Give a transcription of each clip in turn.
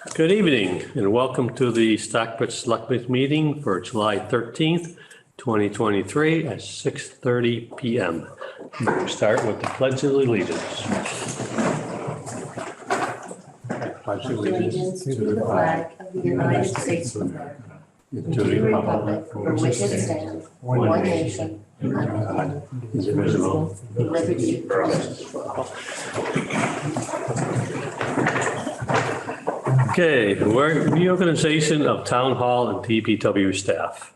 Good evening and welcome to the Stockbridge Selectboard meeting for July 13th, 2023 at 6:30 PM. We'll start with the Pledge of Allegiance. Pledge allegiance to the flag of the United States of America, to the republic for which it stands, one nation, under God, indivisible, with liberty and justice for all. Okay, we're reorganization of Town Hall and DPW staff.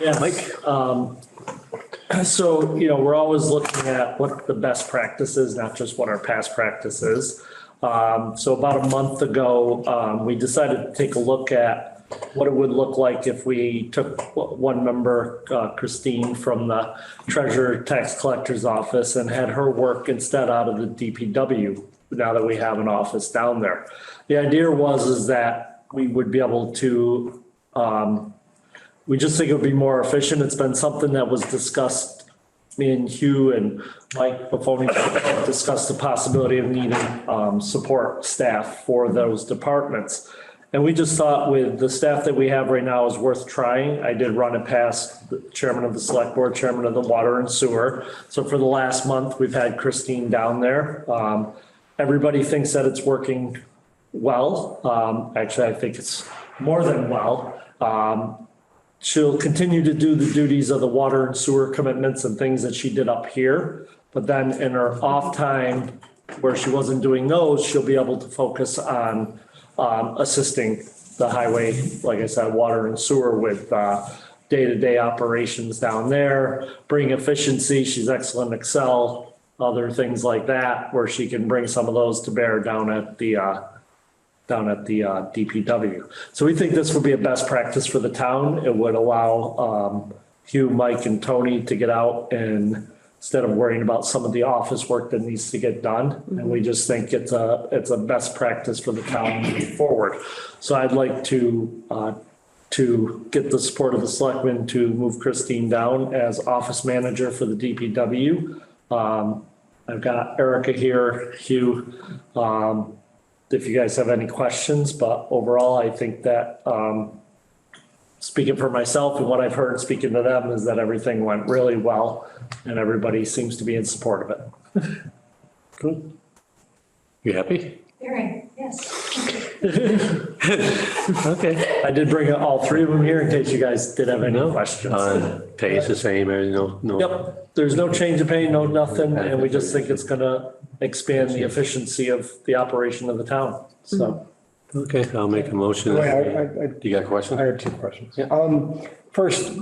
Yeah, Mike. So, we're always looking at what the best practice is, not just what our past practice is. So about a month ago, we decided to take a look at what it would look like if we took one member, Christine, from the treasurer tax collector's office and had her work instead out of the DPW, now that we have an office down there. The idea is that we would be able to, we just think it would be more efficient. It's been something that was discussed. Me and Hugh and Mike before we discussed the possibility of needing support staff for those departments. And we just thought with the staff that we have right now is worth trying. I did run it past the chairman of the select board, chairman of the water and sewer. So for the last month, we've had Christine down there. Everybody thinks that it's working well. Actually, I think it's more than well. She'll continue to do the duties of the water and sewer commitments and things that she did up here. But then in her off time where she wasn't doing those, she'll be able to focus on assisting the highway, like I said, water and sewer with day-to-day operations down there, bring efficiency. She's excellent in Excel, other things like that, where she can bring some of those to bear down at the DPW. So we think this would be a best practice for the town. It would allow Hugh, Mike, and Tony to get out and instead of worrying about some of the office work that needs to get done. And we just think it's a best practice for the town moving forward. So I'd like to get the support of the selectmen to move Christine down as office manager for the DPW. I've got Erica here, Hugh, if you guys have any questions, but overall, I think that speaking for myself and what I've heard speaking to them is that everything went really well and everybody seems to be in support of it. Good. You happy? Very, yes. Okay. I did bring all three of them here in case you guys did have any questions. Pay is the same, no. Yep, there's no change of pay, no nothing, and we just think it's gonna expand the efficiency of the operation of the town, so. Okay, I'll make a motion. You got a question? I have two questions. Yeah. First,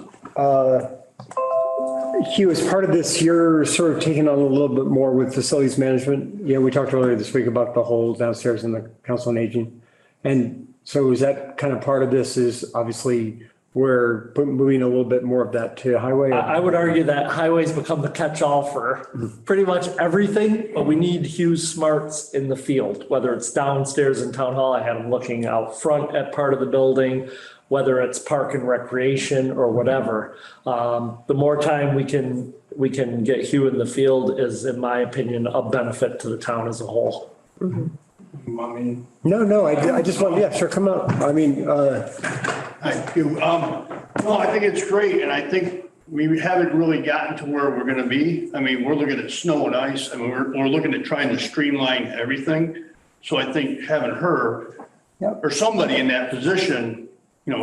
Hugh, as part of this, you're sort of taking on a little bit more with facilities management. We talked earlier this week about the hole downstairs in the Council on Aging. And so is that kind of part of this is obviously we're moving a little bit more of that to highway? I would argue that highways become the catch-all for pretty much everything, but we need Hugh's smarts in the field, whether it's downstairs in Town Hall. I had him looking out front at part of the building, whether it's park and recreation or whatever. The more time we can get Hugh in the field is, in my opinion, a benefit to the town as a whole. Mm-hmm. No, I just want, yeah, sure, come out. I mean, Thank you. No, I think it's great. And I think we haven't really gotten to where we're going to be. I mean, we're looking at snow and ice. I mean, we're looking at trying to streamline everything. So I think having her or somebody in that position,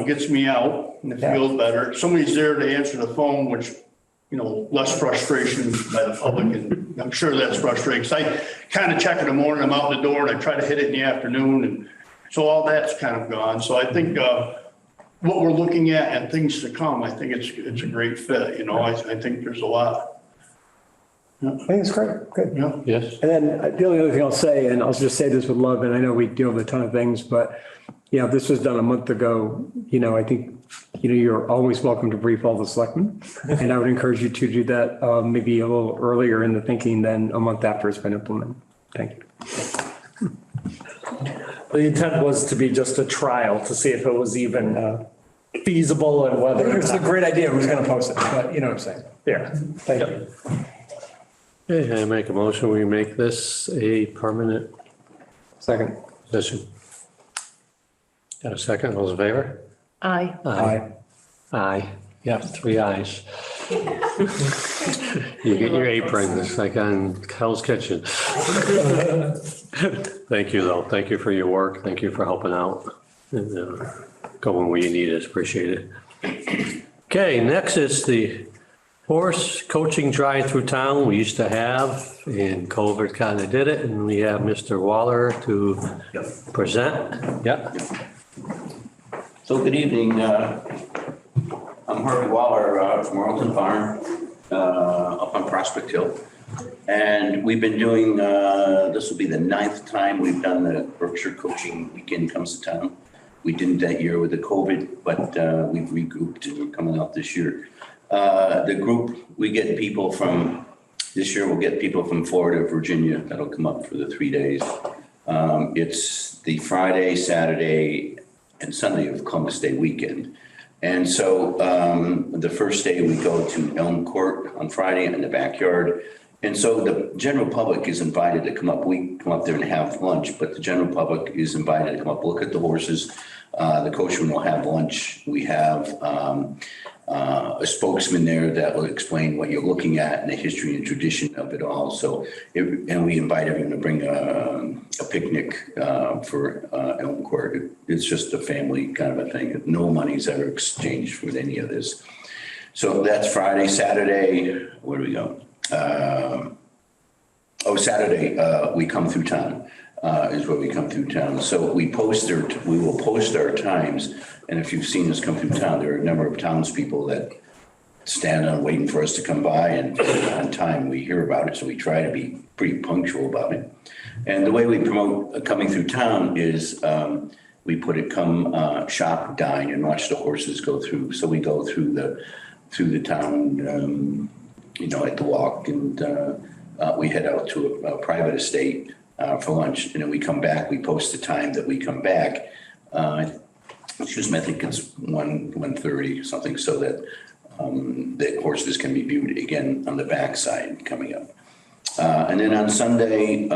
gets me out and it feels better. Somebody's there to answer the phone, which, less frustration by the public. And I'm sure that's frustrating because I kind of check in the morning, I'm out the door and I try to hit it in the afternoon. And so all that's kind of gone. So I think, what we're looking at and things to come, I think it's a great fit. I think there's a lot. I think it's great. Good. Yeah. Yes. And then the only other thing I'll say, and I'll just say this with love, and I know we deal with a ton of things, but this was done a month ago. I think, you're always welcome to brief all the selectmen. And I would encourage you to do that maybe a little earlier in the thinking than a month after it's been implemented. Thank you. The intent was to be just a trial to see if it was even feasible and whether. It's a great idea who's going to post it, but you know what I'm saying. Yeah. Thank you. Okay, I make a motion, we make this a permanent Second. position. Got a second, those in favor? Aye. Aye. Aye, yeah, 3 ayes. You get your apron, it's like on Hell's Kitchen. Thank you, though. Thank you for your work. Thank you for helping out. And going where you need us. Appreciate it. Okay, next is the horse coaching drive through town we used to have, and COVID kind of did it, and we have Mr. Waller to present. Yeah. So good evening, I'm Harvey Waller from Arlington Farm, up on Prospect Hill. And we've been doing, this will be the 9th time we've done the Berkshire Coaching Weekend comes to town. We didn't that year with the COVID, but we've regrouped and we're coming out this year. The group, we get people from, this year we'll get people from Florida, Virginia, that'll come up for the 3 days. It's the Friday, Saturday, and Sunday of Columbus Day weekend. And so the first day we go to Elm Court on Friday in the backyard. And so the general public is invited to come up. We come up there and have lunch, but the general public is invited to come up, look at the horses. The coachman will have lunch. We have a spokesman there that will explain what you're looking at and the history and tradition of it all. So, and we invite everyone to bring a picnic for Elm Court. It's just a family kind of a thing. No money's ever exchanged with any of this. So that's Friday. Saturday, where do we go? Saturday, we come through town, is where we come through town. So we will post our times. And if you've seen us come through town, there are a number of townspeople that stand on waiting for us to come by, and on time we hear about it. So we try to be pretty punctual about it. And the way we promote coming through town is we put it come shop, dine, and watch the horses go through. So we go through the town, at the walk, and we head out to a private estate for lunch, and then we come back. We post the time that we come back. Excuse me, I think it's 1:30 something, so that the horses can be viewed again on the backside coming up. And then on Sunday,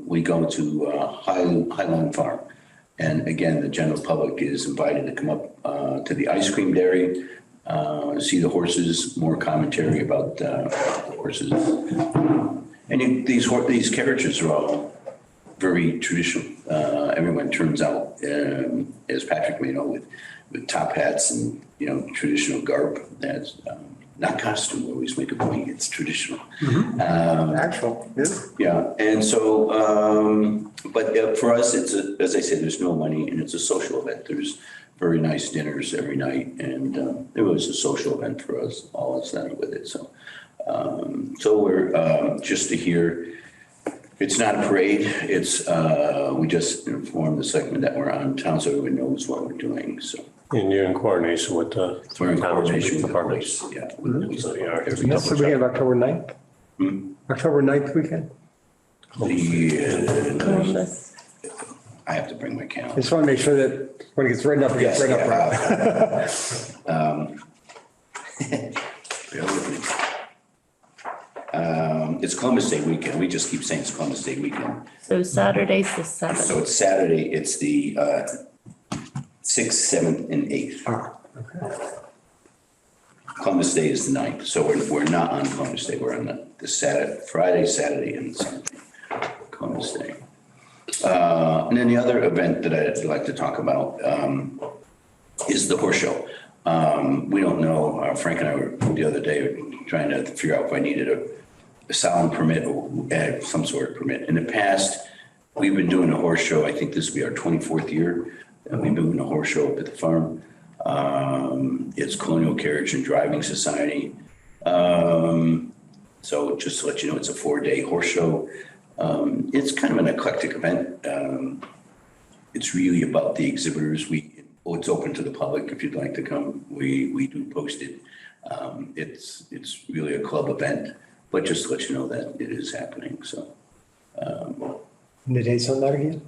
we go to Highland Farm, and again, the general public is invited to come up to the ice cream dairy. See the horses, more commentary about the horses. And these carriages are all very traditional. Everyone turns out, as Patrick may know, with top hats and, traditional garb. That's not costume, we always make a point, it's traditional. Actual, yeah. Yeah, and so, but for us, as I said, there's no money, and it's a social event. There's very nice dinners every night, and it was a social event for us, all that's done with it. So, so we're just to hear. It's not a parade. It's we just inform the selectmen that we're on town, so everyone knows what we're doing. So. And you're in coordination with the. We're in coordination with the departments. police, yeah. With the police every That's the couple of weekend of October 9th? October 9th weekend? Columbus. I have to bring my I calendar. just want to make sure that when it gets written up, it gets written up right. Bear with me. It's Columbus Day weekend. We just keep saying it's Columbus Day weekend. So Saturday's the So 7th. it's Saturday. It's the 6th, 7th, and 8th. Columbus Day is the 9th. So we're not on Columbus Day. We're on the Saturday, Friday, Saturday, and Sunday. Columbus Day. And then the other event that I'd like to talk about is the horse show. We don't know, Frank and I were the other day trying to figure out if I needed a sound permit or some sort of permit. In the past, we've been doing a horse show. I think this will be our 24th year. And we've been doing a horse show up at the farm. It's Colonial Carriage and Driving Society. So just to let you know, it's a 4-day horse show. It's kind of an eclectic event. It's really about the exhibitors. It's open to the public if you'd like to come. We do post it. It's really a club event, but just to let you know that it is happening. So, And the dates on that again?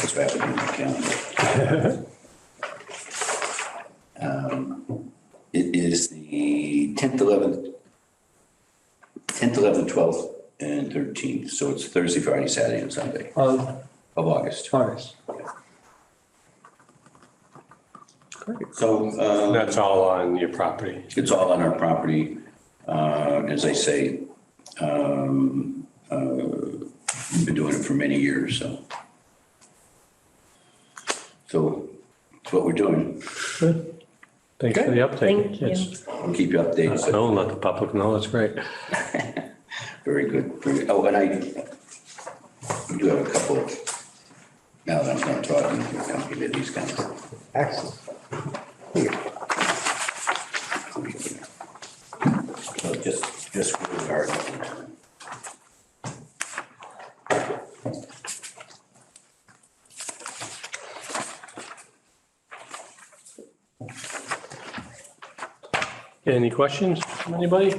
what's happening in the calendar? It is the 10th, 11th, 12th, and 13th. So it's Thursday, Friday, Saturday, and Sunday Of of August. August. So, That's all on your property. it's all on our property. As I say, we've been doing it for many years, so. So it's what we're doing. Good. Thanks for the update. Thank you. We'll keep you updated. No, let the public know, that's great. Very good. Oh, and I do have a couple, now that I'm not talking, I'll give you these guys. Excellent. So just really hard. Any questions from anybody?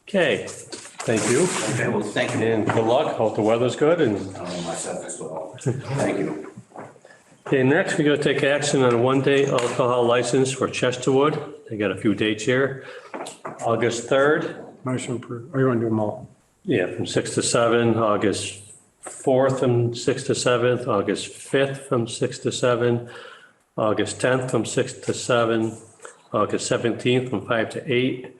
Okay, thank you. Okay, well, thank you. And good luck. Hope the weather's good and Myself as well. Thank you. okay, next we're gonna take action on a one-day alcohol license for Chesterwood. They got a few dates here. August 3rd, Motion approved. Or you want to do them all? yeah, from 6 to 7, August 4th from 6 to 7th, August 5th from 6 to 7, August 10th from 6 to 7, August 17th from 5 to 8,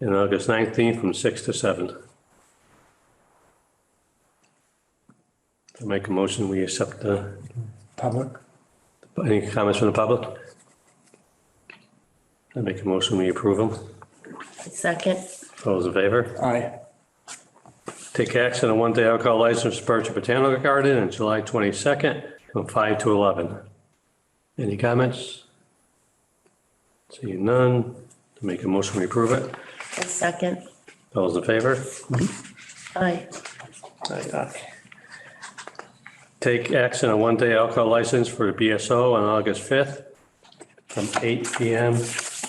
and August 19th from 6 to 7. I make a motion, we accept the, Public? any comments from the public? I make a motion, we approve them. Second. All those in favor? Aye. Take action on one-day alcohol license for Birch Botanical Garden on July 22nd from 5 to 11. Any comments? Seeing none, make a motion, we approve it. Second. All those in favor? Aye. Aye. Take action on one-day alcohol license for the BSO on August 5th from 8 PM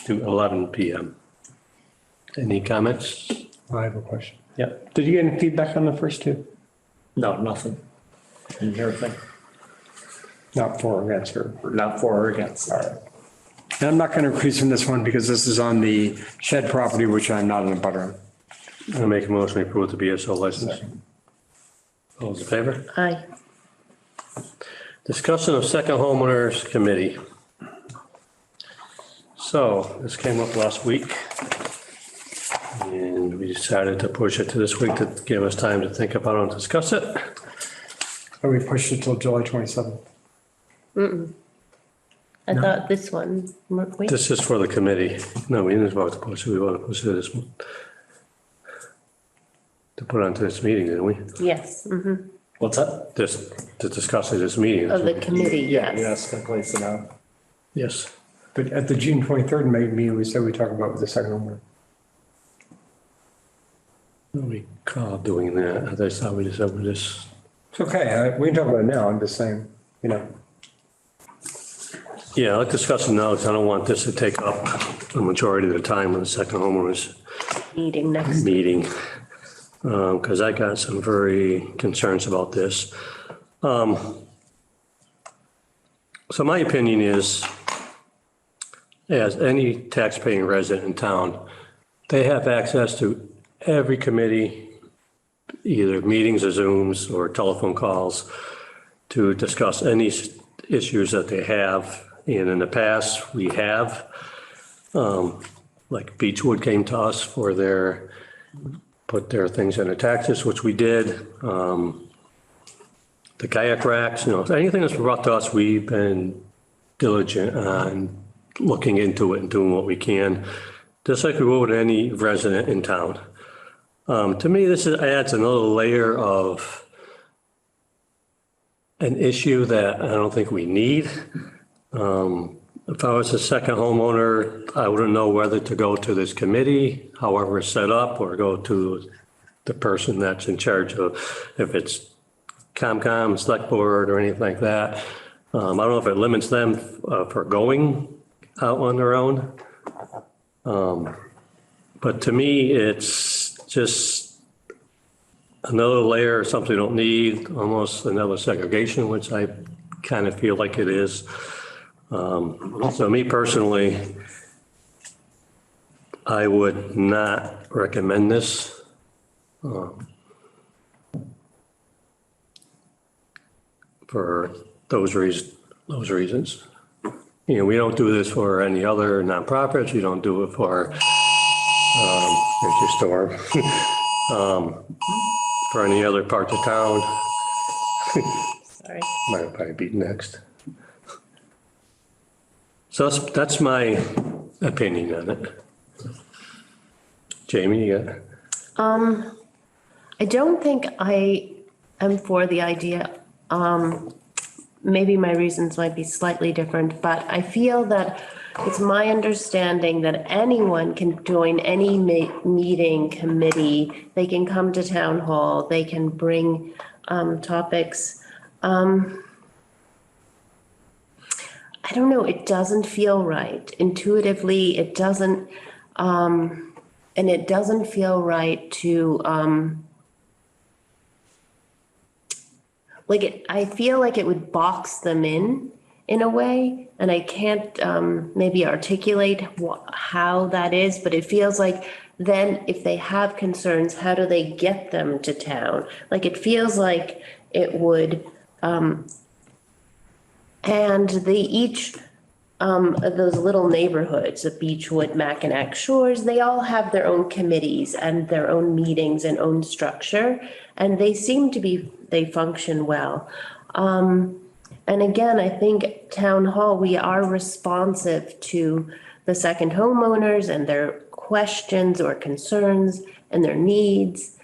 to 11 PM. Any comments? I have a question. Yep. Did you get any feedback on the first two? No, nothing. Didn't hear a thing. Not for or against or? Not for or against. All right. And I'm not going to increase from this one because this is on the shed property, which I'm not in a butter on. I'll make a motion, we approve the BSO license. All those in favor? Aye. Discussion of second homeowners committee. So this came up last week. And we decided to push it to this week to give us time to think about it and discuss it. Oh, we pushed it till July 27th. I thought this one, wait, This is for the committee. No, we didn't vote to push it. We want to push it this one. To put onto this meeting, didn't we? yes, What's that? Just to discuss it this meeting. of the committee, Yeah, yes. yes, to place it out. Yes. But at the June 23rd meeting, we said we talk about the second homeowner. We called doing that. I just thought we just over this. It's okay. We can talk about it now. I'm just saying, you know. Yeah, I'll discuss it now because I don't want this to take up a majority of the time on the second homeowners Meeting next. meeting. Because I got some very concerns about this. So my opinion is, as any taxpaying resident in town, they have access to every committee, either meetings or Zooms or telephone calls, to discuss any issues that they have. And in the past, we have, like Beechwood came to us for put their things in their taxes, which we did. The kayak racks, anything that's brought to us, we've been diligent on looking into it and doing what we can, just like we would with any resident in town. To me, this adds another layer of an issue that I don't think we need. If I was a second homeowner, I wouldn't know whether to go to this committee, however it's set up, or go to the person that's in charge of, if it's Comcom, Selectboard, or anything like that. I don't know if it limits them for going out on their own. But to me, it's just another layer of something we don't need, almost another segregation, which I kind of feel like it is. So me personally, I would not recommend this. For those reasons. you know, we don't do this for any other nonprofits. We don't do it for, there's your storm, for any other parts of town. Sorry. Might probably be next. So that's my opinion on it. Jamie, you got? I don't think I am for the idea. Maybe my reasons might be slightly different, but I feel that it's my understanding that anyone can join any meeting, committee. They can come to town hall, they can bring topics. I don't know, it doesn't feel right. Intuitively, it doesn't, and it doesn't feel right to, I feel like it would box them in a way, and I can't maybe articulate how that is, but it feels like then if they have concerns, how do they get them to town? Like, it feels like it would, and they each, of those little neighborhoods of Beechwood, Mackinac Shores, they all have their own committees and their own meetings and own structure, and they seem to be, they function well. And again, I think town hall, we are responsive to the second homeowners and their questions or concerns and their needs.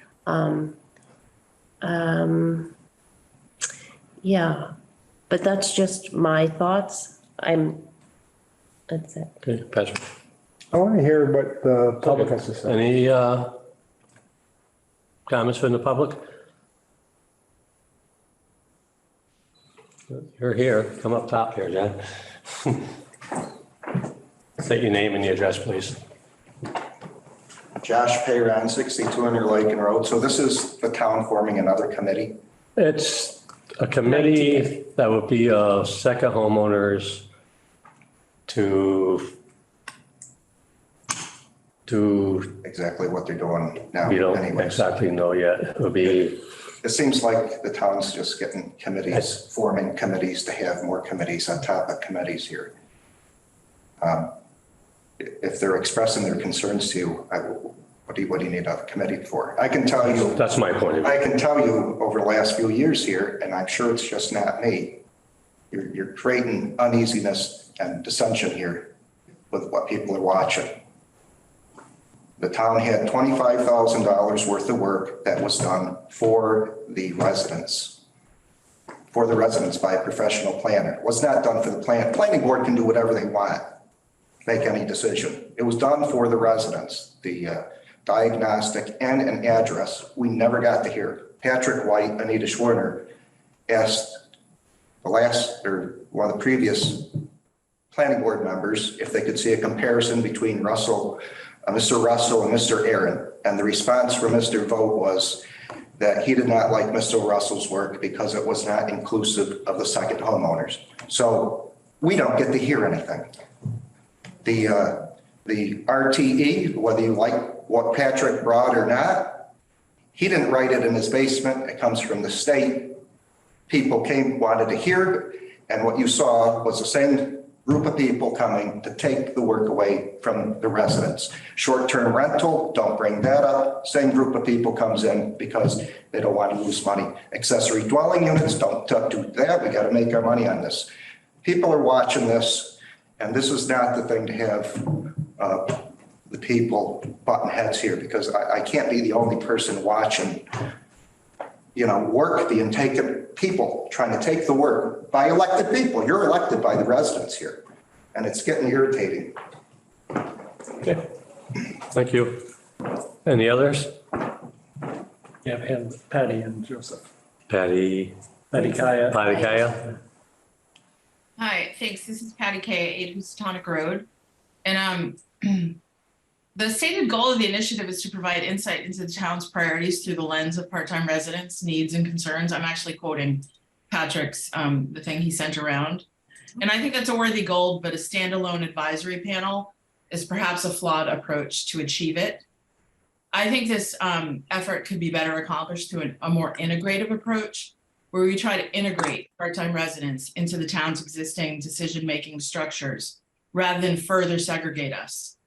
Yeah, but that's just my thoughts. That's it. Okay, Patrick. I want to hear what the public has to say. Any comments from the public? You're here. Come up top here, John. State your name and the address, please. Josh Payron, 6200 Lake and Road. So this is the town forming another committee? It's a committee that would be second homeowners to Exactly what they're doing now we don't anyways. exactly know yet. It would be, It seems like the town's just getting committees, forming committees to have more committees on top of committees here. If they're expressing their concerns to you, what do you need a committee for? I can tell you. that's my point of view. I can tell you over the last few years here, and I'm sure it's just not me, you're creating uneasiness and dissension here with what people are watching. The town had $25,000 worth of work that was done for the residents by a professional planner. It was not done for the planning board can do whatever they want, make any decision. It was done for the residents, the diagnostic and an address. We never got to hear. Patrick White, Anita Schwerner asked one of the previous planning board members if they could see a comparison between Mr. Russell and Mr. Aaron. And the response from Mr. Vogt was that he did not like Mr. Russell's work because it was not inclusive of the second homeowners. So we don't get to hear anything. The RTE, whether you like what Patrick brought or not, he didn't write it in his basement. It comes from the state. People wanted to hear it. And what you saw was the same group of people coming to take the work away from the residents. Short-term rental, don't bring that up. Same group of people comes in because they don't want to lose money. Accessory dwelling units, don't do that. We got to make our money on this. People are watching this, and this is not the thing to have the people button heads here, because I can't be the only person watching, work being taken, people trying to take the work by elected people. You're elected by the residents here, and it's getting irritating. Okay, thank you. Any others? Yeah, and Patty and Joseph. Patty Kaya. Hi, thanks. This is Patty Kay, 8 Housatonic Road. And the stated goal of the initiative is to provide insight into the town's priorities through the lens of part-time residents' needs and concerns. I'm actually quoting Patrick's, the thing he sent around. And I think that's a worthy goal, but a standalone advisory panel is perhaps a flawed approach to achieve it. I think this effort could be better accomplished through a more integrative approach where we try to integrate part-time residents into the town's existing decision-making structures rather than further segregate us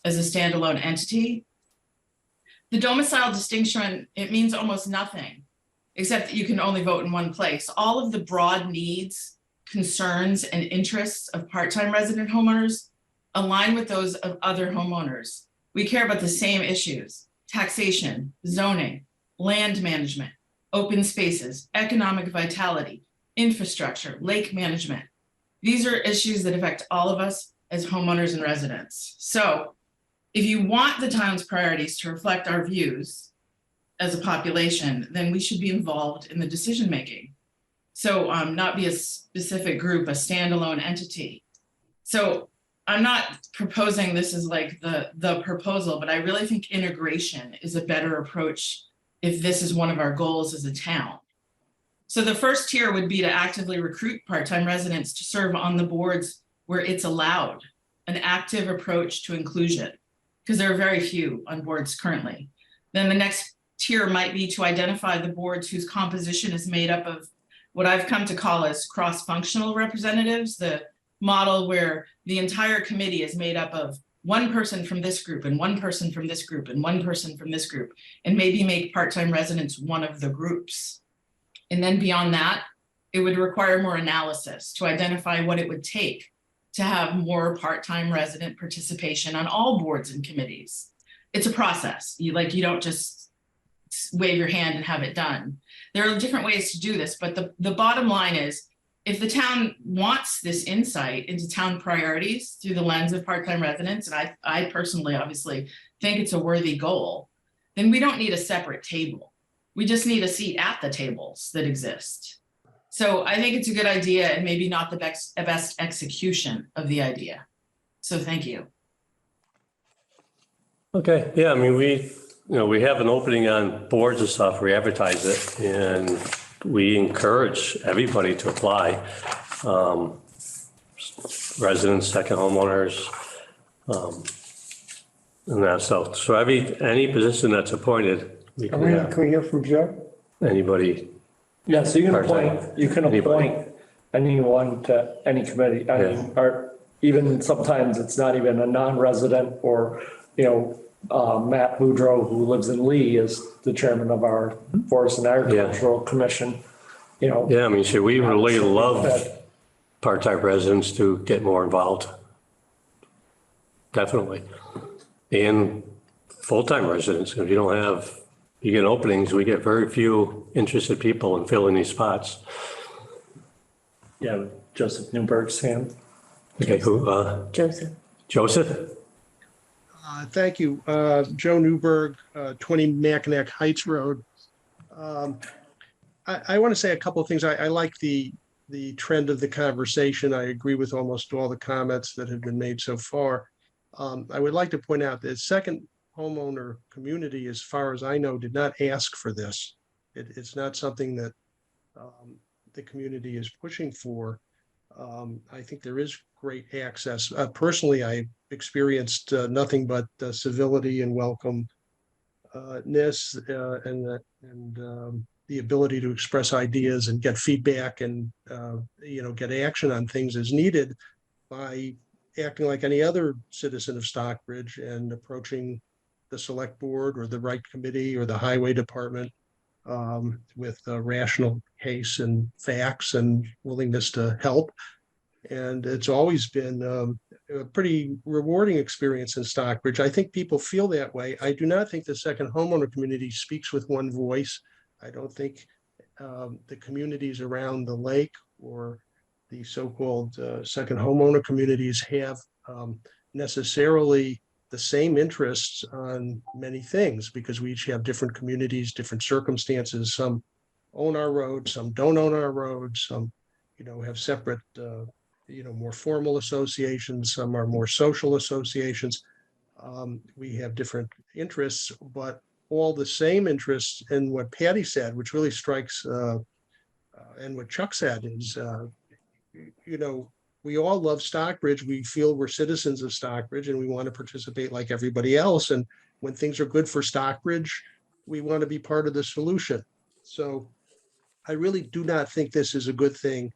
as a standalone entity. The domicile distinction, it means almost nothing, except that you can only vote in one place. All of the broad needs, concerns, and interests of part-time resident homeowners align with those of other homeowners. We care about the same issues: taxation, zoning, land management, open spaces, economic vitality, infrastructure, lake management. These are issues that affect all of us as homeowners and residents. So if you want the town's priorities to reflect our views as a population, then we should be involved in the decision-making. So not be a specific group, a standalone entity. So I'm not proposing this is like the proposal, but I really think integration is a better approach if this is one of our goals as a town. So the first tier would be to actively recruit part-time residents to serve on the boards where it's allowed, an active approach to inclusion, because there are very few on boards currently. Then the next tier might be to identify the boards whose composition is made up of what I've come to call as cross-functional representatives, the model where the entire committee is made up of one person from this group and one person from this group and one person from this group, and maybe make part-time residents one of the groups. And then beyond that, it would require more analysis to identify what it would take to have more part-time resident participation on all boards and committees. It's a process. You don't just wave your hand and have it done. There are different ways to do this, but the bottom line is, if the town wants this insight into town priorities through the lens of part-time residents, and I personally obviously think it's a worthy goal, then we don't need a separate table. We just need a seat at the tables that exist. So I think it's a good idea and maybe not the best execution of the idea. So thank you. Okay, yeah, I mean, we have an opening on boards and stuff, we advertise it, and we encourage everybody to apply. Residents, second homeowners, and that, so any position that's appointed, we can have Can we hear from Joe? anybody. Yeah, so you can Part-time. Anybody. appoint anyone to any committee. I mean, or even sometimes it's not even a non-resident, or, Matt Boudreau, who lives in Lee, is the chairman of our Forest and Agricultural Commission, Yeah, I mean, we really love part-time residents to get more involved. Definitely. And full-time residents, if you get openings, we get very few interested people in filling these spots. Yeah, Joseph Newberg's hand. Okay, who, Joseph. Joseph? Thank you. Joe Newberg, 20 Mackinac Heights Road. I want to say a couple of things. I like the trend of the conversation. I agree with almost all the comments that have been made so far. I would like to point out that second homeowner community, as far as I know, did not ask for this. It's not something that the community is pushing for. I think there is great access. Personally, I experienced nothing but civility and welcomeness and the ability to express ideas and get feedback and get action on things as needed by acting like any other citizen of Stockbridge and approaching the select board or the right committee or the highway department with a rational case and facts and willingness to help. And it's always been a pretty rewarding experience in Stockbridge. I think people feel that way. I do not think the second homeowner community speaks with one voice. I don't think the communities around the lake or the so-called second homeowner communities have necessarily the same interests on many things, because we each have different communities, different circumstances. Some own our roads, some don't own our roads, some have separate more formal associations, some are more social associations. We have different interests, but all the same interests in what Patty said, which really strikes, and what Chuck said is, we all love Stockbridge. We feel we're citizens of Stockbridge and we want to participate like everybody else. And when things are good for Stockbridge, we want to be part of the solution. So I really do not think this is a good thing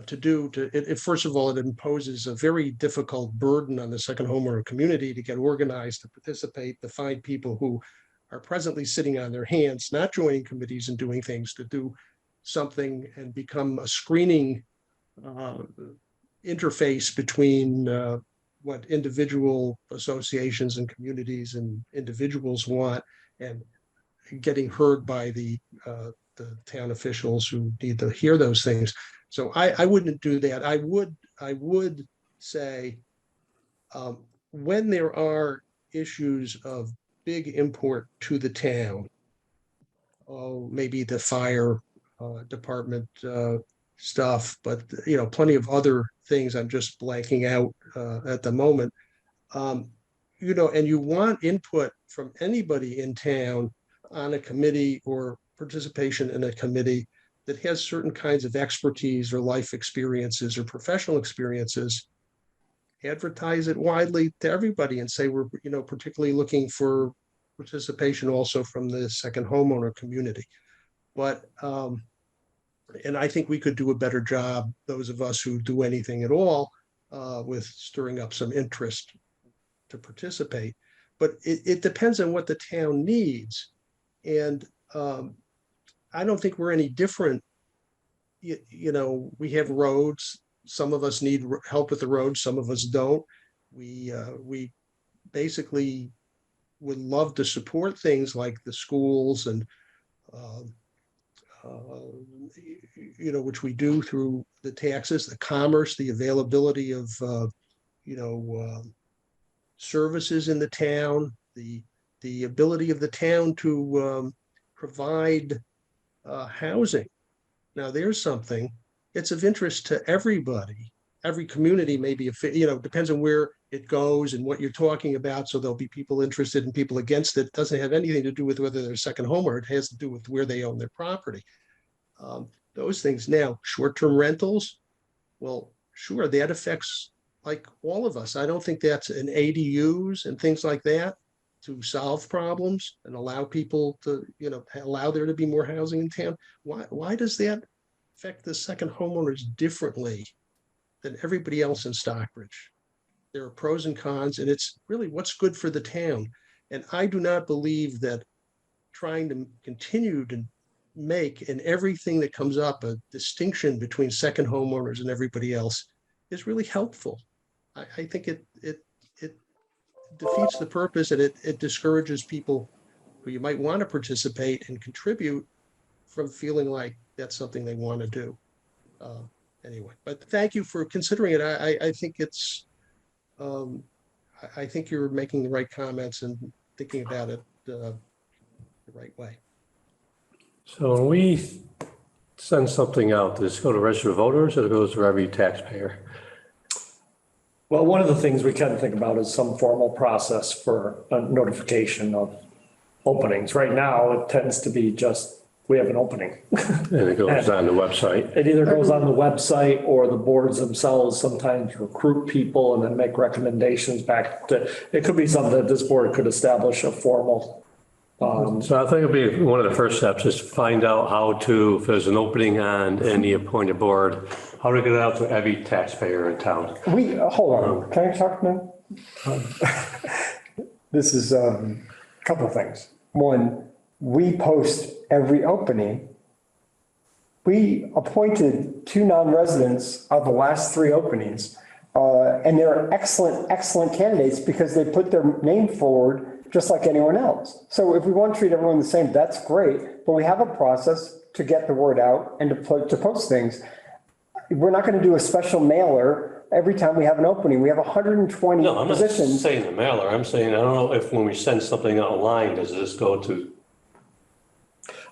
to do. First of all, it imposes a very difficult burden on the second homeowner community to get organized, to participate, to find people who are presently sitting on their hands, not joining committees and doing things, to do something and become a screening interface between what individual associations and communities and individuals want and getting heard by the town officials who need to hear those things. So I wouldn't do that. I would say when there are issues of big import to the town, maybe the fire department stuff, but plenty of other things I'm just blanking out at the moment. And you want input from anybody in town on a committee or participation in a committee that has certain kinds of expertise or life experiences or professional experiences. Advertise it widely to everybody and say we're particularly looking for participation also from the second homeowner community. But and I think we could do a better job, those of us who do anything at all, with stirring up some interest to participate. But it depends on what the town needs. And I don't think we're any different. We have roads. Some of us need help with the roads. Some of us don't. We basically would love to support things like the schools and which we do through the taxes, the commerce, the availability of services in the town, the ability of the town to provide housing. Now there's something, it's of interest to everybody. Every community may be, depends on where it goes and what you're talking about. So there'll be people interested and people against it. It doesn't have anything to do with whether they're a second home or it has to do with where they own their property. Those things. Now, short-term rentals, well, sure, that affects like all of us. I don't think that's an ADUs and things like that to solve problems and allow people to, allow there to be more housing in town. Why does that affect the second homeowners differently than everybody else in Stockbridge? There are pros and cons, and it's really what's good for the town. And I do not believe that trying to continue to make in everything that comes up a distinction between second homeowners and everybody else is really helpful. I think it defeats the purpose, and it discourages people who you might want to participate and contribute from feeling like that's something they want to do. Anyway, but thank you for considering it. I think it's, I think you're making the right comments and thinking about it the right way. So when we send something out, does this go to registered voters or it goes to every taxpayer? Well, one of the things we can think about is some formal process for a notification of openings. Right now, it tends to be just, we have an opening. And it goes on the website. It either goes on the website or the boards themselves sometimes recruit people and then make recommendations back to, it could be something that this board could establish a formal. So I think it'd be one of the first steps is to find out how to, if there's an opening on any appointed board, how to get it out to every taxpayer in town. Hold on, can I talk now? This is a couple of things. One, we post every opening. We appointed 2 non-residents of the last 3 openings, and they're excellent candidates because they put their name forward just like anyone else. So if we want to treat everyone the same, that's great, but we have a process to get the word out and to post things. We're not going to do a special mailer every time we have an opening. We have 120 No, I'm not positions. saying the mailer. I'm saying, I don't know if when we send something online, does this go to?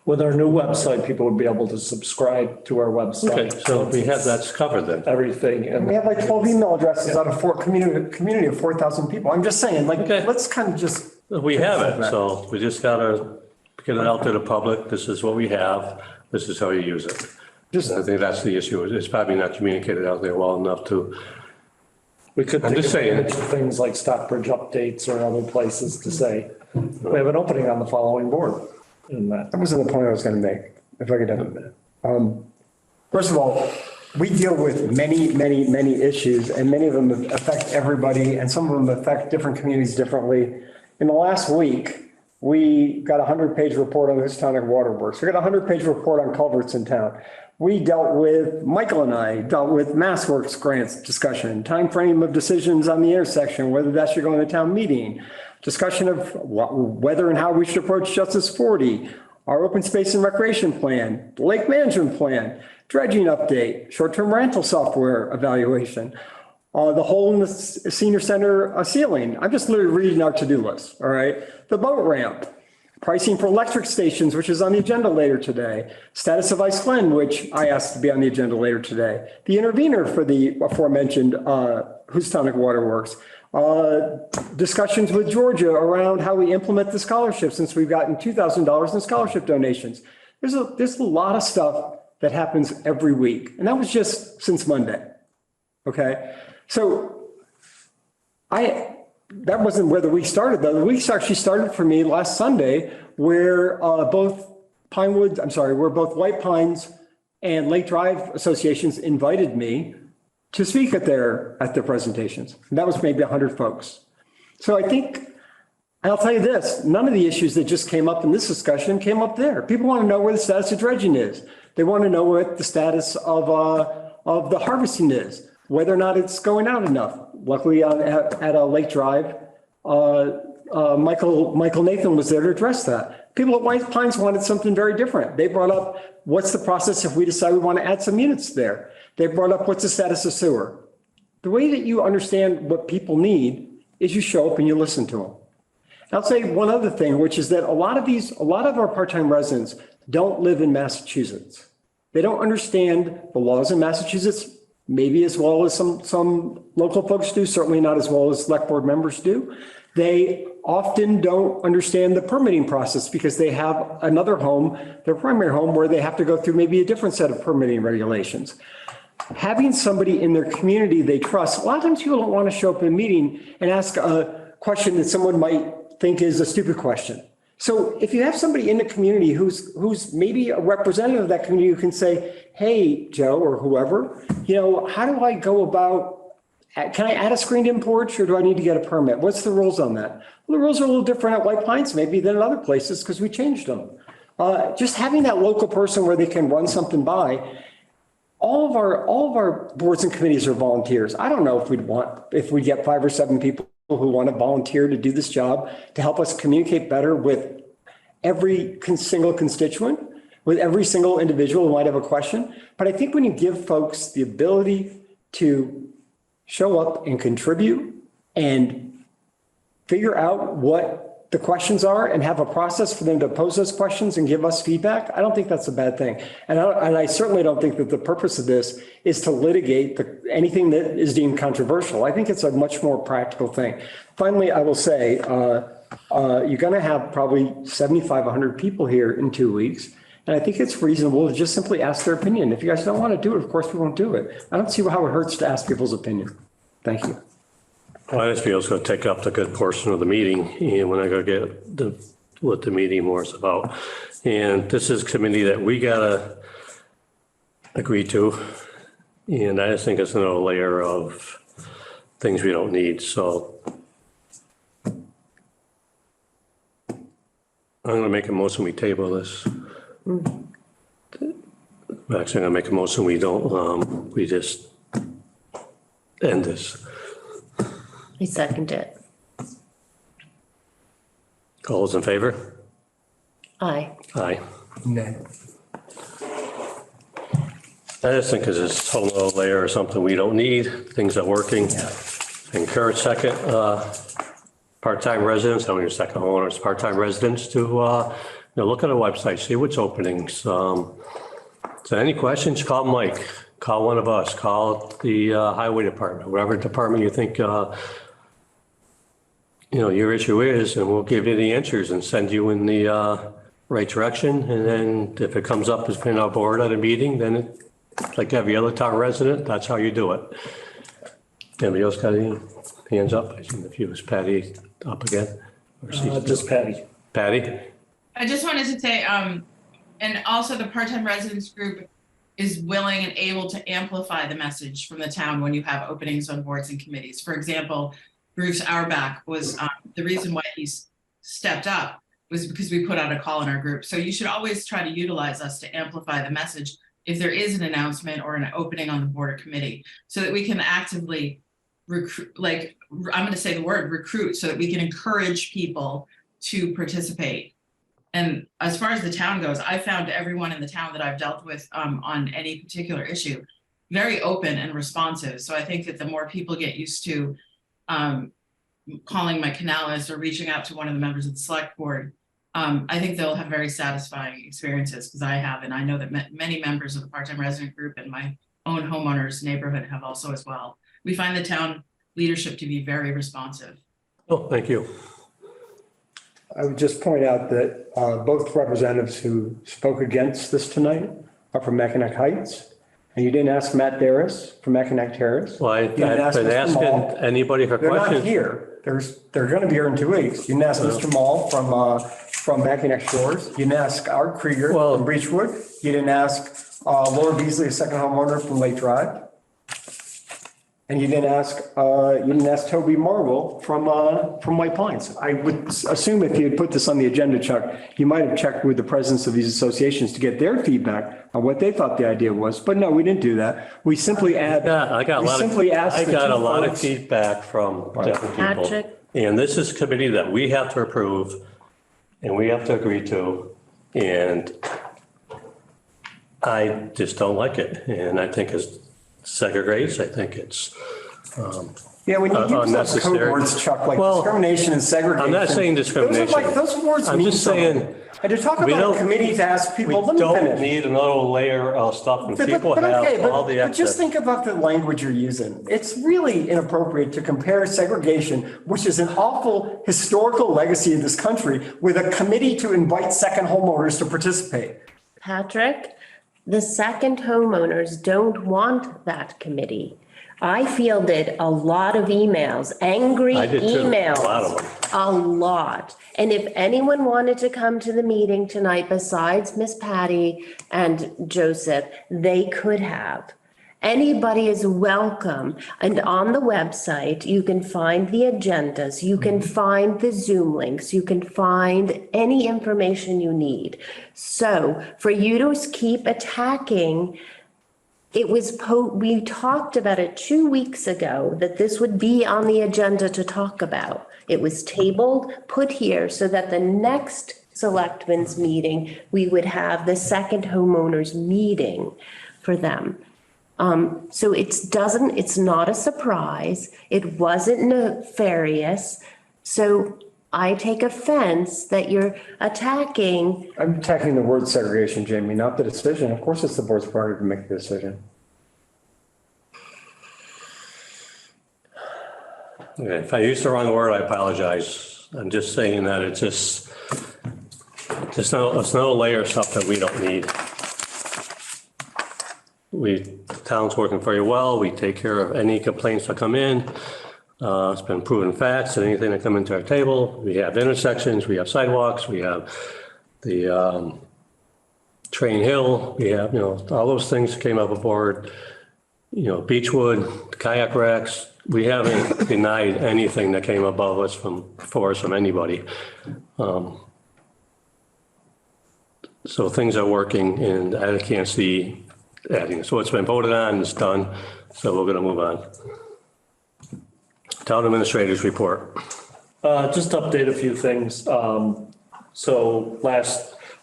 With our new website, people would be able to subscribe to our website. Okay, so we have that's covered then. Everything. And We have like 12 email addresses out of community of 4,000 people. I'm just saying, like, Okay. let's kind of just. We have it, so we just gotta get it out to the public. This is what we have. This is how you use it. I think that's the issue. It's probably not communicated out there well enough to. we could I'm take just saying. advantage of things like Stockbridge updates or other places to say, we have an opening on the following board. And that, That wasn't the point I was going to make, if I could have a minute. First of all, we deal with many issues, and many of them affect everybody, and some of them affect different communities differently. In the last week, we got a 100-page report on the Houstonic Waterworks. We got a 100-page report on culverts in town. Michael and I dealt with MassWorks grants discussion, time frame of decisions on the intersection, whether that should go in the town meeting, discussion of whether and how we should approach Justice 40, our open space and recreation plan, lake management plan, dredging update, short-term rental software evaluation, the hole in the senior center ceiling. I'm just literally reading our to-do list, all right? The boat ramp, pricing for electric stations, which is on the agenda later today, status of Ice Glen, which I asked to be on the agenda later today, the intervener for the aforementioned Houstonic Waterworks, discussions with Georgia around how we implement the scholarship since we've gotten $2,000 in scholarship donations. There's a lot of stuff that happens every week, and that was just since Monday, okay? So that wasn't where the week started, though. The week actually started for me last Sunday, where both White Pines and Lake Drive associations invited me to speak at their presentations. And that was maybe 100 folks. So I think, I'll tell you this, none of the issues that just came up in this discussion came up there. People want to know where the status of dredging is. They want to know what the status of the harvesting is, whether or not it's going out enough. Luckily, at Lake Drive, Michael Nathan was there to address that. People at White Pines wanted something very different. They brought up, what's the process if we decide we want to add some units there? They brought up, what's the status of sewer? The way that you understand what people need is you show up and you listen to them. I'll say one other thing, which is that a lot of our part-time residents don't live in Massachusetts. They don't understand the laws in Massachusetts, maybe as well as some local folks do, certainly not as well as select board members do. They often don't understand the permitting process because they have another home, their primary home, where they have to go through maybe a different set of permitting regulations. Having somebody in their community they trust, a lot of times people don't want to show up in a meeting and ask a question that someone might think is a stupid question. So if you have somebody in the community who's maybe a representative of that community who can say, hey, Joe or whoever, how do I go about, can I add a screened-in porch or do I need to get a permit? What's the rules on that? Well, the rules are a little different at White Pines maybe than at other places because we changed them. Just having that local person where they can run something by. All of our boards and committees are volunteers. I don't know if we get 5 or 7 people who want to volunteer to do this job to help us communicate better with every single constituent, with every single individual who might have a question. But I think when you give folks the ability to show up and contribute and figure out what the questions are and have a process for them to pose those questions and give us feedback, I don't think that's a bad thing. And I certainly don't think that the purpose of this is to litigate anything that is deemed controversial. I think it's a much more practical thing. Finally, I will say, you're going to have probably 75, 100 people here in 2 weeks. And I think it's reasonable to just simply ask their opinion. If you guys don't want to do it, of course we won't do it. I don't see how it hurts to ask people's opinion. Thank you. Well, I just feel it's going to take up a good portion of the meeting, and when I go get what the meeting more is about. And this is a committee that we got to agree to. And I just think it's another layer of things we don't need. So I'm going to make a motion, we table this. Actually, I'm going to make a motion, we don't, we just end this. I second it. All those in favor? Aye. Aye. No. I just think it's this whole other layer or something we don't need. Things are working. Encourage second, part-time residents, I mean, second homeowners, part-time residents to, look at our website, see what's openings. So any questions, call Mike, call one of us, call the highway department, whatever department you think, your issue is, and we'll give you the answers and send you in the right direction. And then if it comes up as being our board at a meeting, then like every other town resident, that's how you do it. Anybody else got any hands up? I think if you was Patty up again. Just Patty. Patty? I just wanted to say, And also the part-time residents group is willing and able to amplify the message from the town when you have openings on boards and committees. For example, Bruce Auerbach was, the reason why he's stepped up was because we put out a call in our group. So you should always try to utilize us to amplify the message if there is an announcement or an opening on the board or committee, so that we can actively recruit, like, I'm gonna say the word recruit, so that we can encourage people to participate. And as far as the town goes, I found everyone in the town that I've dealt with on any particular issue very open and responsive. So I think that the more people get used to calling my canalist or reaching out to one of the members of the select board, I think they'll have very satisfying experiences, because I have, and I know that many members of the part-time resident group and my own homeowners neighborhood have also as well. We find the town leadership to be very responsive. Oh, thank you. I would just point out that both representatives who spoke against this tonight are from Mackinac Heights. And you didn't ask Matt Darris from Mackinac Terrace. Well, I've been asking anybody for They're questions. not here. They're going to be here in 2 weeks. You didn't ask Mr. Mall from Mackinac Shores. You didn't ask Art Krieger Well- from Beechwood. You didn't ask Laura Beasley, a second homeowner from Lake Drive. And you didn't ask Toby Marvel from White Pines. I would assume if you had put this on the agenda, Chuck, you might have checked with the presidents of these associations to get their feedback on what they thought the idea was. But no, we didn't do that. We simply asked a lot of feedback from different people. Patrick? And this is a committee that we have to approve and we have to agree to. And I just don't like it. And I think it's segregates. I think it's Yeah, when you use those unnecessary. code words, Chuck, like Well, discrimination and segregation. I'm not saying discrimination. Those words I'm mean just something. saying, And to talk we about a don't- committee to ask we people, let me don't finish. need another layer of stuff and people have all the But just access. think about the language you're using. It's really inappropriate to compare segregation, which is an awful historical legacy of this country, with a committee to invite second homeowners to participate. Patrick, the second homeowners don't want that committee. I fielded a lot of emails, angry I did too, emails. a lot of them. A lot. And if anyone wanted to come to the meeting tonight besides Miss Patty and Joseph, they could have. Anybody is welcome. And on the website, you can find the agendas, you can find the Zoom links, you can find any information you need. So for you to keep attacking, we talked about it 2 weeks ago, that this would be on the agenda to talk about. It was tabled, put here, so that the next selectmen's meeting, we would have the second homeowners meeting for them. So it's not a surprise. It wasn't nefarious. So I take offense that you're attacking. I'm attacking the word segregation, Jamie, not the decision. Of course, it's the board's priority to make the decision. Okay, if I used the wrong word, I apologize. I'm just saying that it's no layer stuff that we don't need. The town's working very well. We take care of any complaints that come in. It's been proven facts that anything that come into our table, we have intersections, we have sidewalks, we have the Train Hill, we have, all those things came up aboard, Beechwood, kayak racks. We haven't denied anything that came above us from anybody. So things are working and I can't see adding. So it's been voted on, it's done. So we're going to move on. Town administrators report. Just to update a few things. So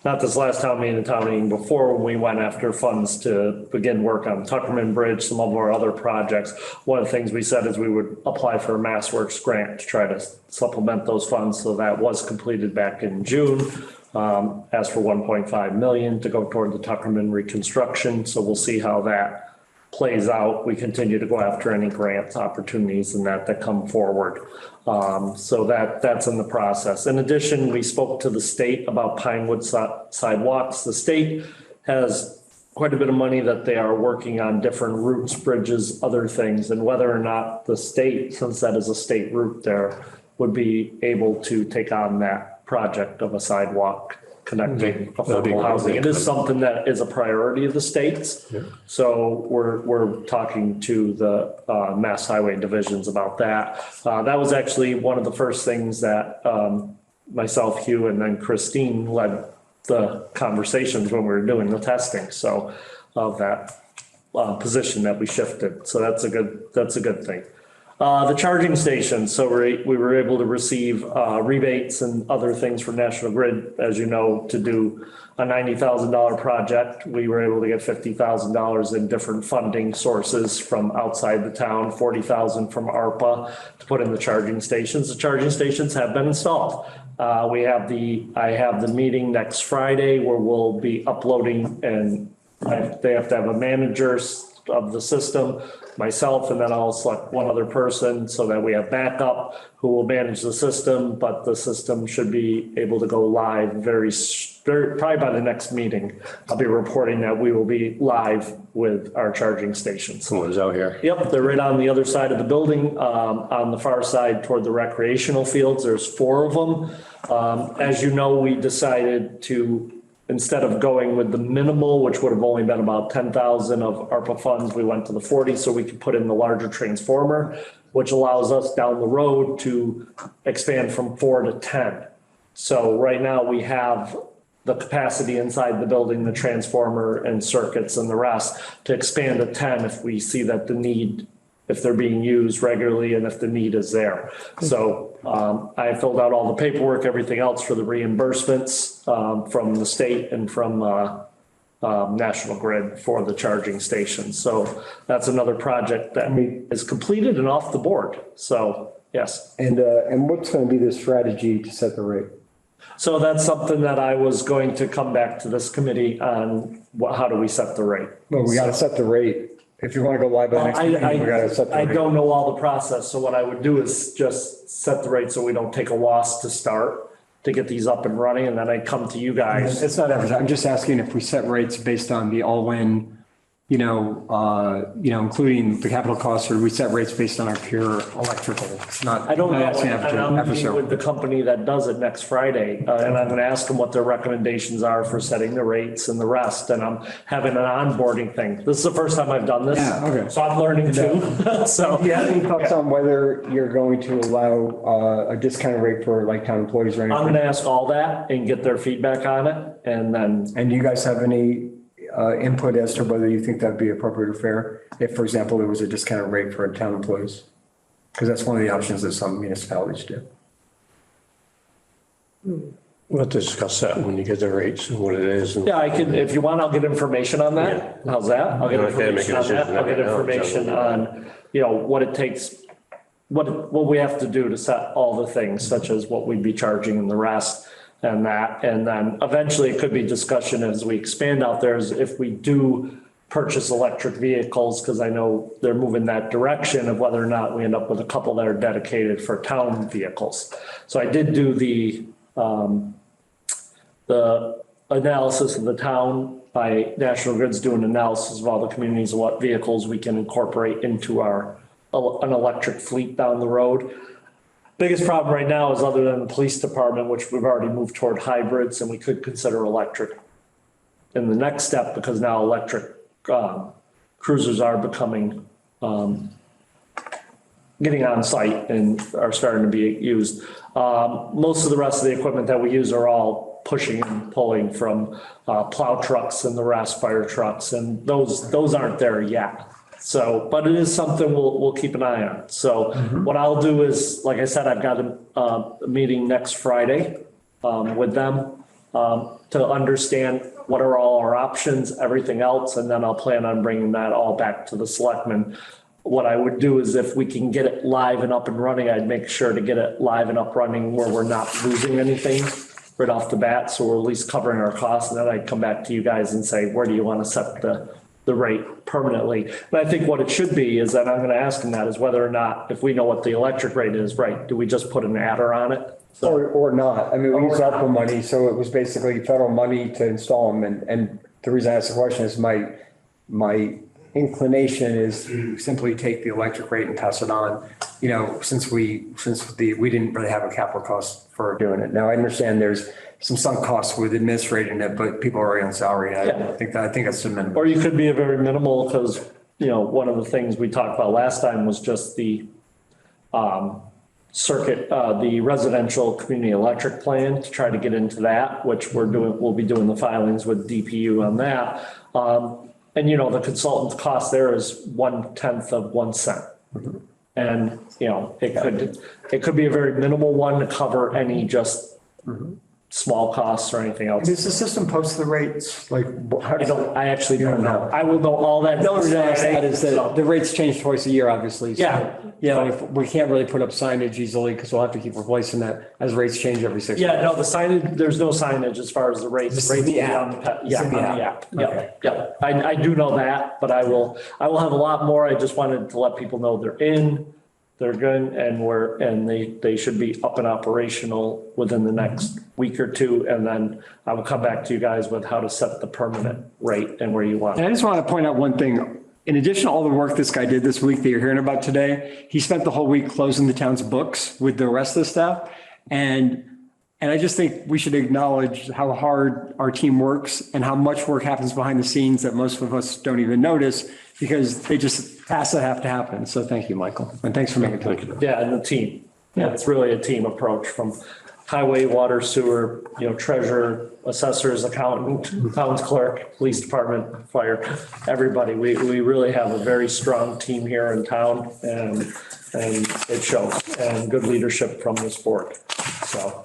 not this last town meeting before, when we went after funds to begin work on Tuckerman Bridge, some of our other projects. One of the things we said is we would apply for a MassWorks grant to try to supplement those funds. So that was completed back in June. Asked for 1.5 million to go toward the Tuckerman reconstruction. So we'll see how that plays out. We continue to go after any grant opportunities and that come forward. So that's in the process. In addition, we spoke to the state about Pinewood sidewalks. The state has quite a bit of money that they are working on different routes, bridges, other things, and whether or not the state, since that is a state route there, would be able to take on that project of a sidewalk connecting That'd be affordable housing. It great. is something that is a priority of the state's. Yeah. So we're talking to the Mass Highway divisions about that. That was actually one of the first things that myself, Hugh, and then Christine led the conversations when we were doing the testing. So of that position that we shifted. So that's a good thing. The charging stations, so we were able to receive rebates and other things from National Grid, as you know, to do a $90,000 project. We were able to get $50,000 in different funding sources from outside the town, $40,000 from ARPA to put in the charging stations. The charging stations have been installed. I have the meeting next Friday where we'll be uploading, and they have to have a manager of the system, myself, and then I'll select one other person so that we have backup who will manage the system, but the system should be able to go live very probably by the next meeting. I'll be reporting that we will be live with our charging stations. Someone's out here. Yep, they're right on the other side of the building, on the far side toward the recreational fields. There's 4 of them. As you know, we decided to, instead of going with the minimal, which would have only been about 10,000 of ARPA funds, we went to the 40 so we could put in the larger transformer, which allows us down the road to expand from 4 to 10. So right now we have the capacity inside the building, the transformer and circuits and the rest to expand to 10 if we see that the need, if they're being used regularly and if the need is there. So I filled out all the paperwork, everything else for the reimbursements from the state and from National Grid for the charging stations. So that's another project that is completed and off the board. So yes. And what's going to be the strategy to set the rate? So that's something that I was going to come back to this committee on, how do we set the rate? Well, we got to set the rate. If you want to go live by next meeting, we got to set the I rate. don't know all the process, so what I would do is just set the rate so we don't take a loss to start, to get these up and running, and then I come to you guys. It's not everything. I'm just asking if we set rates based on the all-in, including the capital costs, or we set rates based on our pure electrical. It's not. I don't know, not asking and I'm meeting ever with the company that does it next Friday, and I'm gonna ask them what their recommendations are for setting the rates and the rest, and I'm having an onboarding thing. This is the first time I've done this. Yeah, okay. So I'm learning too, so. Do you have any thoughts on whether you're going to allow a discounted rate for like town employees or I'm anything? gonna ask all that and get their feedback on it, and then. And do you guys have any input as to whether you think that'd be appropriate or fair? If, for example, there was a discounted rate for town employees? Because that's one of the options that some municipalities do. We'll have to discuss that when you get the rates and what it is. And Yeah, I can, if you want, I'll get information on that. How's that? I'll get You don't have to make a information on that. decision I'll get right now, information so- on, what it takes, what we have to do to set all the things, such as what we'd be charging and the rest and that. And then eventually it could be discussion as we expand out there, is if we do purchase electric vehicles, because I know they're moving that direction, of whether or not we end up with a couple that are dedicated for town vehicles. So I did do the analysis of the town by National Grid's doing analysis of all the communities and what vehicles we can incorporate into an electric fleet down the road. Biggest problem right now is, other than the police department, which we've already moved toward hybrids, and we could consider electric in the next step, because now electric cruisers are becoming, getting on site and are starting to be used. Most of the rest of the equipment that we use are all pushing and pulling from plow trucks and the rest, fire trucks, and those aren't there yet. So, but it is something we'll keep an eye on. So what I'll do is, like I said, I've got a meeting next Friday with them to understand what are all our options, everything else, and then I'll plan on bringing that all back to the selectmen. What I would do is, if we can get it live and up and running, I'd make sure to get it live and up running where we're not losing anything right off the bat. So we're at least covering our costs, and then I'd come back to you guys and say, where do you want to set the rate permanently? But I think what it should be is that I'm going to ask them that is whether or not, if we know what the electric rate is, right, do we just put an adder on it? Or not. I mean, we use ARPA money, so it was basically federal money to install them. And the reason I asked the question is my inclination is to simply take the electric rate and pass it on, since we didn't really have a capital cost for doing it. Now, I understand there's some sunk costs with administrating it, but people are already on salary. I think that's the minimum. Or you could be a very minimal, because, one of the things we talked about last time was just the circuit, the residential community electric plan, to try to get into that, which we'll be doing the filings with DPU on that. And the consultant's cost there is 1/10 of 1 cent. And, it could be a very minimal one to cover any just small costs or anything else. Does the system post the rates? Like, how does I actually don't know. I will know all that. The only reason I ask that is that the rates change twice a year, obviously. So, Yeah. if we can't really put up signage easily because we'll have to keep replacing that as rates change every 6 months. Yeah, no, the signage, there's no signage as far as the rates. This is the app. Yeah, on the app. Yeah. I do know that, but I will have a lot more. I just wanted to let people know they're in, they're good, and they should be up and operational within the next week or two. And then I will come back to you guys with how to set the permanent rate and where you want And I it. just want to point out one thing. In addition to all the work this guy did this week that you're hearing about today, he spent the whole week closing the town's books with the rest of the staff. And I just think we should acknowledge how hard our team works and how much work happens behind the scenes that most of us don't even notice, because they just tasks that have to happen. So thank you, Michael. And thanks for making time. Yeah, and the team. Yeah, it's really a team approach from highway, water, sewer, treasurer, assessors, accountant, town's clerk, police department, fire, everybody. We really have a very strong team here in town, and it shows, and good leadership from this board. So.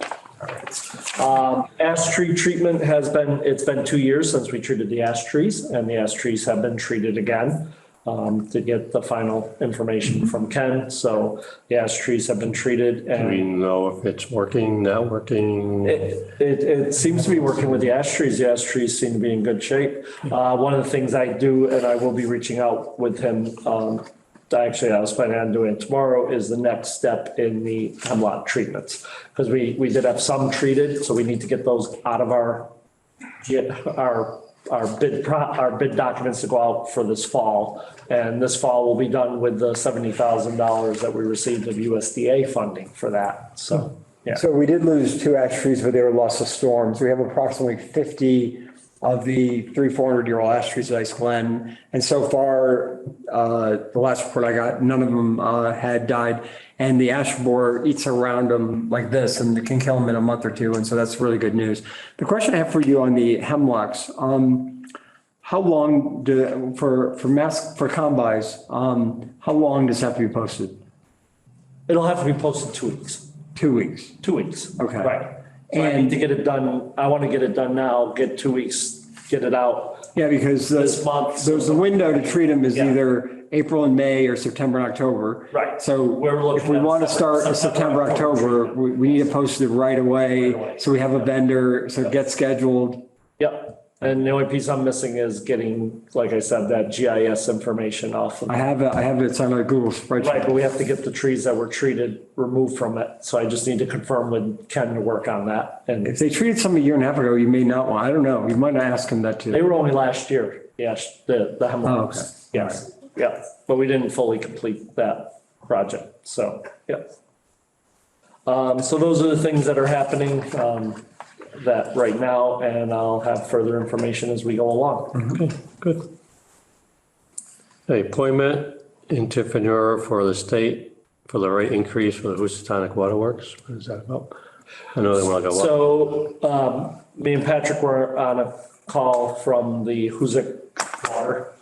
Ash tree treatment it's been 2 years since we treated the ash trees, and the ash trees have been treated again to get the final information from Ken. So the ash trees have been treated. Do we know if it's working, not working? It seems to be working with the ash trees. The ash trees seem to be in good shape. One of the things I do, and I will be reaching out with him, actually, I was planning on doing it tomorrow, is the next step in the hemlock treatments. Because we did have some treated, so we need to get those out of our bid documents to go out for this fall. And this fall will be done with the $70,000 that we received of USDA funding for that. So, yeah. So we did lose 2 ash trees, but they were lost to storms. We have approximately 50 of the 400-year-old ash trees at Ice Glen. And so far, the last report I got, none of them had died. And the ash borer eats around them like this, and it can kill them in a month or two. And so that's really good news. The question I have for you on the hemlocks, how long for combis, how long does it have to be posted? It'll have to be posted 2 weeks. 2 weeks. 2 weeks. Okay. Right. So I need to get it done. I want to get it done now, get 2 weeks, get it out. Yeah, because This month. there's the window to treat them is Yeah. either April and May or September and October. Right. So We're looking if we at want to start in September, October, we need to post it right away. So we have a vendor, so it gets scheduled. Yep. And the only piece I'm missing is getting, like I said, that GIS information off of. I have it, it's on a Google Right, spreadsheet. but we have to get the trees that were treated removed from it. So I just need to confirm with Ken to work on that. And If they treated some a year and a half ago, you may not want, I don't know, you might not ask them that they too. were only last year. Yes, the hemlocks. Oh, okay. Yes, yeah. But we didn't fully complete that project. So, yeah. So those are the things that are happening that right now, and I'll have further information as we go along. Good. Okay, appointment intervenor for the state for the rate increase for the Housatonic Waterworks. What is that about? I know they want to go up. So, me and Patrick were on a call from the Hoosick Water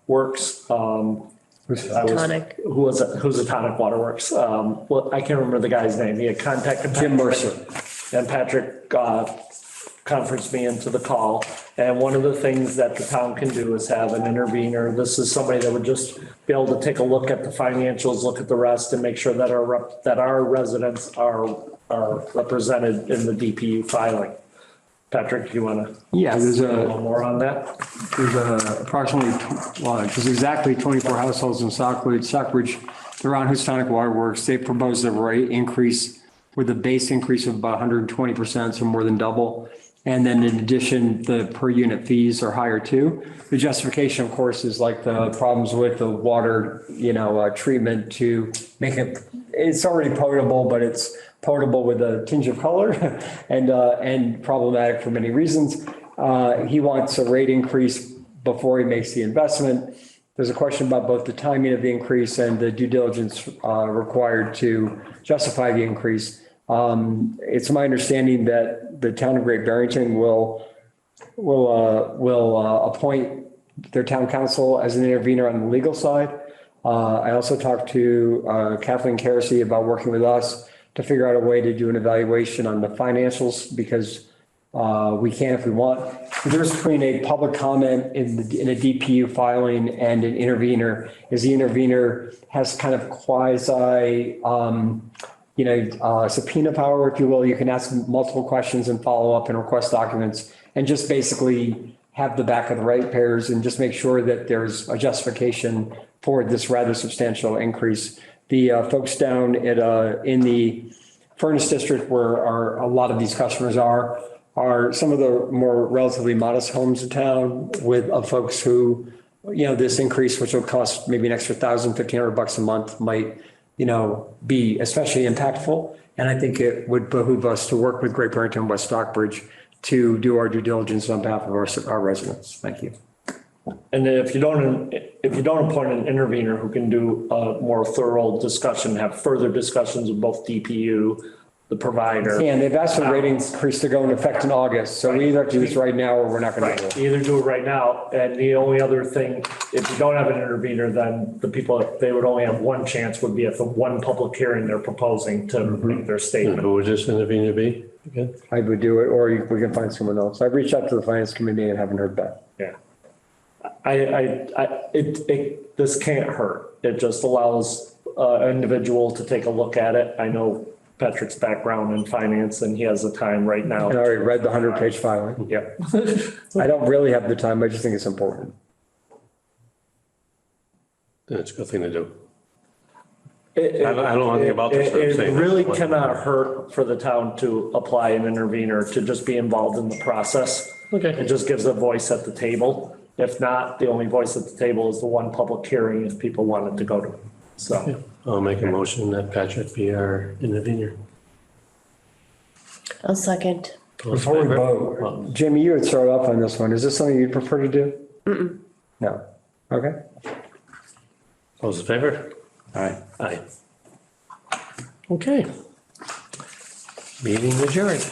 Works. Tonic. Housatonic Waterworks. Well, I can't remember the guy's name. He had contacted Jim Mercer. And Patrick conferenced me into the call. And one of the things that the town can do is have an intervener. This is somebody that would just be able to take a look at the financials, look at the rest, and make sure that our residents are represented in the DPU filing. Patrick, you want to? Yeah, there's A little more on that? There's approximately, there's exactly 24 households in Stockbridge. They're on Housatonic Waterworks. They proposed a rate increase with a base increase of about 120%, so more than double. And then in addition, the per unit fees are higher too. The justification, of course, is like the problems with the water, treatment to make it, it's already potable, but it's potable with a tinge of color and problematic for many reasons. He wants a rate increase before he makes the investment. There's a question about both the timing of the increase and the due diligence required to justify the increase. It's my understanding that the town of Great Barrington will appoint their town council as an intervener on the legal side. I also talked to Kathleen Kersey about working with us to figure out a way to do an evaluation on the financials because we can if we want. The difference between a public comment in a DPU filing and an intervener is the intervener has kind of quasi subpoena power, if you will. You can ask multiple questions and follow up and request documents and just basically have the back of the ratepayers and just make sure that there's a justification for this rather substantial increase. The folks down in the Furnace District where a lot of these customers are some of the more relatively modest homes in town with folks who, this increase, which will cost maybe an extra $1,000, $1,500 a month might be especially impactful. And I think it would behoove us to work with Great Barrington and West Stockbridge to do our due diligence on behalf of our residents. Thank you. And if you don't appoint an intervener who can do a more thorough discussion, have further discussions with both DPU, the provider. And they've asked for the rate increase to go into effect in August. So we either have to do this right now or we're not going to do it. Either do it right now. And the only other thing, if you don't have an intervener, then the people, they would only have one chance would be at the one public hearing they're proposing to make their statement. Who would this intervener be? Again? I would do it, or we can find someone else. I've reached out to the finance committee and haven't heard back. Yeah. This can't hurt. It just allows an individual to take a look at it. I know Patrick's background in finance and he has the time right now. I already read the 100-page filing. Yeah. I don't really have the time. I just think it's important. Then it's a good thing to do. I don't know anything about this. I'm It saying really that's cannot hurt for the town to apply an intervener to just be involved in the process. Okay. It just gives a voice at the table. If not, the only voice at the table is the one public hearing if people wanted to go to it. So. I'll make a motion that Patrick be our intervener. I'll second. Before we vote, Jimmy, you would start off on this one. Is this something you'd prefer to do? No. Okay. Those in favor? Aye. Aye. Okay. Meeting adjourned.